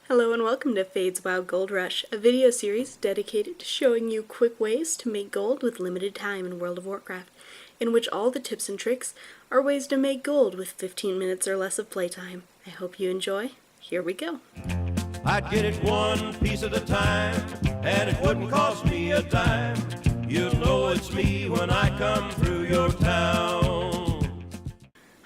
Hello and welcome to Fade's WoW Gold Rush, a video series dedicated to showing you quick ways to make gold with limited time in World of Warcraft, in which all the tips and tricks are ways to make gold with 15 minutes or less of playtime. I hope you enjoy. Here we go. I'd get it one piece at a time, and it wouldn't cost me a dime. You'll know it's me when I come through your town.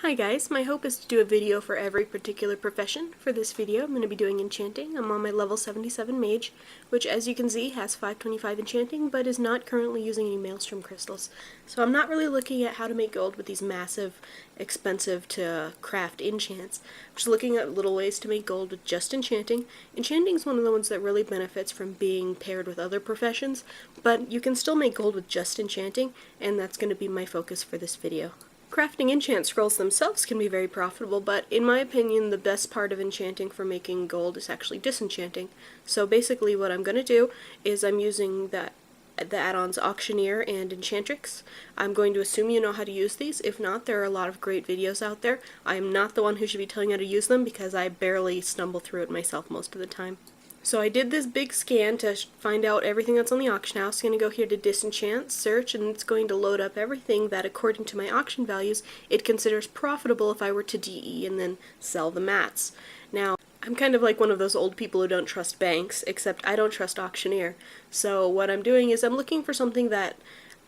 Hi guys, my hope is to do a video for every particular profession. For this video I'm going to be doing Enchanting. I'm on my level 77 Mage, which as you can see has 525 Enchanting, but is not currently using any Maelstrom Crystals. So I'm not really looking at how to make gold with these massive, expensive to craft enchants. I'm just looking at little ways to make gold with just Enchanting. Enchanting is one of the ones that really benefits from being paired with other professions, but you can still make gold with just Enchanting, and that's going to be my focus for this video. Crafting enchant scrolls themselves can be very profitable, but in my opinion the best part of enchanting for making gold is actually disenchanting. So basically what I'm going to do is I'm using the add-ons Auctioneer and Enchantrix. I'm going to assume you know how to use these. If not, there are a lot of great videos out there. I am not the one who should be telling you how to use them because I barely stumble through it myself most of the time. So I did this big scan to find out everything that's on the auction house. I'm going to go here to disenchant, search, and it's going to load up everything that according to my auction values it considers profitable if I were to DE and then sell the mats. Now, I'm kind of like one of those old people who don't trust banks, except I don't trust Auctioneer. So what I'm doing is I'm looking for something that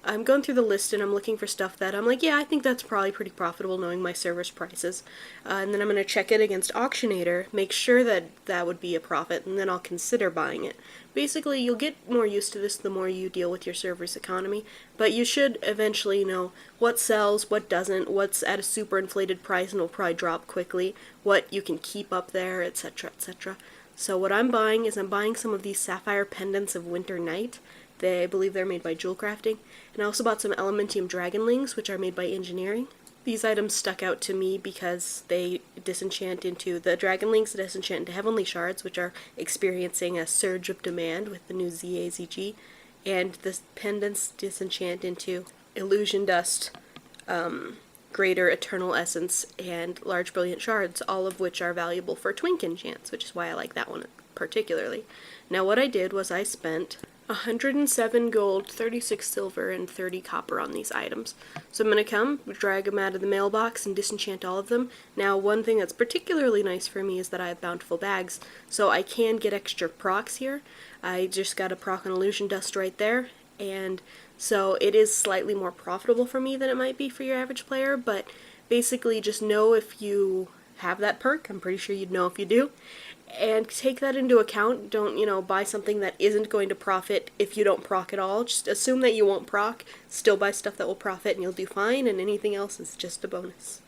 I'm going through the list and I'm looking for stuff that I'm like, yeah, I think that's probably pretty profitable knowing my server's prices. And then I'm going to check it against Auctionator, make sure that that would be a profit, and then I'll consider buying it. Basically, you'll get more used to this the more you deal with your server's economy, but you should eventually know what sells, what doesn't, what's at a super inflated price and will probably drop quickly, what you can keep up there, etc., etc. So what I'm buying is I'm buying some of these sapphire pendants of Winter Night. I believe they're made by Jewel Crafting. And I also bought some Elementium Dragonlings, which are made by Engineering. These items stuck out to me because they disenchant into the Dragonlings, disenchant into Heavenly Shards, which are experiencing a surge of demand with the new ZAZG. And the pendants disenchant into Illusion Dust, Greater Eternal Essence, and Large Brilliant Shards, all of which are valuable for Twink enchants, which is why I like that one particularly. Now what I did was I spent 107 gold, 36 silver, and 30 copper on these items. So I'm going to come, drag them out of the mailbox, and disenchant all of them. Now, one thing that's particularly nice for me is that I have bountiful bags, so I can get extra procs here. I just got a proc on Illusion Dust right there, and so it is slightly more profitable for me than it might be for your average player, but basically just know if you have that perk. I'm pretty sure you'd know if you do. And take that into account. Don't, buy something that isn't going to profit if you don't proc at all. Just assume that you won't proc, still buy stuff that will profit and you'll do fine, and anything else is just a bonus.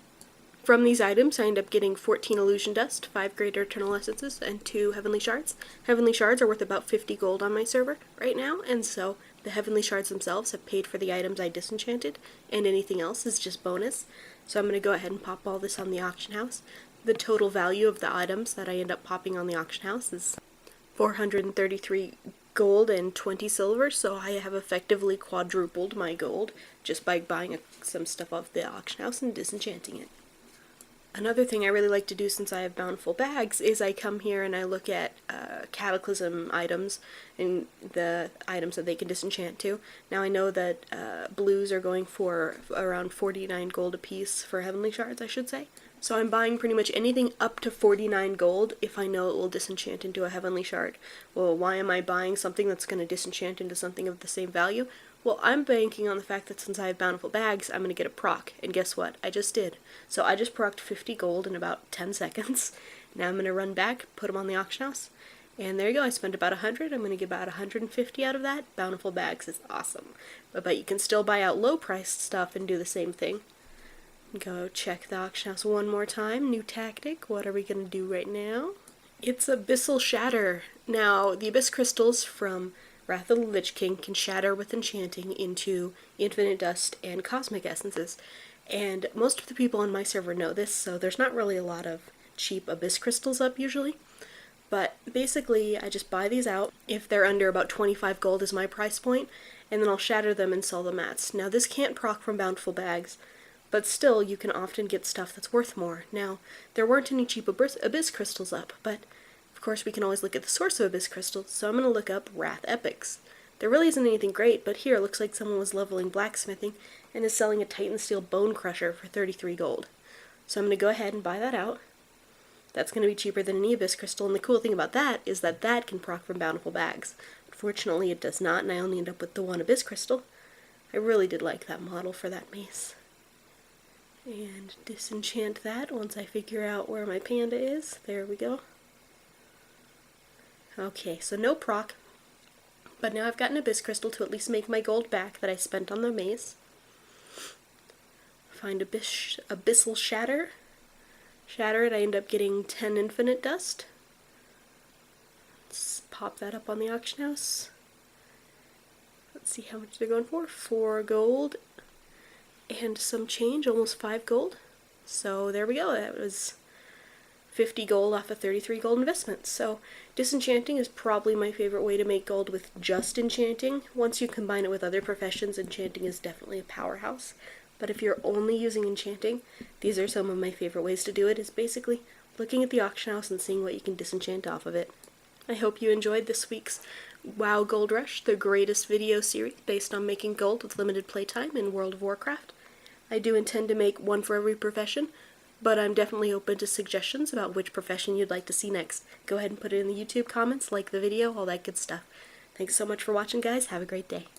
From these items, I end up getting 14 Illusion Dust, 5 Greater Eternal Essences, and 2 Heavenly Shards. Heavenly Shards are worth about 50 gold on my server right now, and so the Heavenly Shards themselves have paid for the items I disenchanted, and anything else is just bonus. So I'm going to go ahead and pop all this on the auction house. The total value of the items that I end up popping on the auction house is 433 gold and 20 silver, so I have effectively quadrupled my gold just by buying some stuff off the auction house and disenchanting it. Another thing I really like to do since I have bountiful bags is I come here and I look at Cataclysm items and the items that they can disenchant to. Now I know that blues are going for around 49 gold apiece for Heavenly Shards, I should say. So I'm buying pretty much anything up to 49 gold if I know it will disenchant into a Heavenly Shard. Well, why am I buying something that's going to disenchant into something of the same value? Well, I'm banking on the fact that since I have bountiful bags, I'm going to get a proc. And guess what? I just did. So I just procced 50 gold in about 10 seconds. Now I'm going to run back, put them on the auction house. And there you go, I spent about 100. I'm going to get about 150 out of that. Bountiful bags is awesome. But you can still buy out low-priced stuff and do the same thing. Go check the auction house one more time. New tactic. What are we going to do right now? It's Abyssal Shatter. Now, the Abyss Crystals from Wrath of the Lich King can shatter with enchanting into Infinite Dust and Cosmic Essences. And most of the people on my server know this, so there's not really a lot of cheap Abyss Crystals up usually. But basically, I just buy these out. If they're under about 25 gold is my price point, and then I'll shatter them and sell the mats. Now, this can't proc from bountiful bags, but still you can often get stuff that's worth more. Now, there weren't any cheap Abyss Crystals up, but course, we can always look at the source of Abyss Crystal, so I'm going to look up Wrath Epics. There really isn't anything great, but here it looks like someone was leveling blacksmithing and is selling a Titan Steel Bone Crusher for 33 gold. So I'm going to go ahead and buy that out. That's going to be cheaper than any Abyss Crystal, and the cool thing about that is that that can proc from Bountiful Bags. Unfortunately, it does not, and I only end up with the one Abyss Crystal. I really did like that model for that mace. And disenchant that once I figure out where my panda is. There we go. Okay, so no proc, but now I've got an Abyss Crystal to at least make my gold back that I spent on the mace. Find Abyssal Shatter. Shatter it, I end up getting 10 infinite dust. Let's pop that up on the auction house. Let's see how much they're going for. 4 gold and some change, almost 5 gold. So there we go, that was 50 gold off a 33 gold investment. So disenchanting is probably my favorite way to make gold with just enchanting. Once you combine it with other professions, enchanting is definitely a powerhouse. But if you're only using enchanting, these are some of my favorite ways to do it, is basically looking at the auction house and seeing what you can disenchant off of it. I hope you enjoyed this week's WoW Gold Rush, the greatest video series based on making gold with limited playtime in World of Warcraft. I do intend to make one for every profession, but I'm definitely open to suggestions about which profession you'd like to see next. Go ahead and put it in the YouTube comments, like the video, all that good stuff. Thanks so much for watching, guys. Have a great day.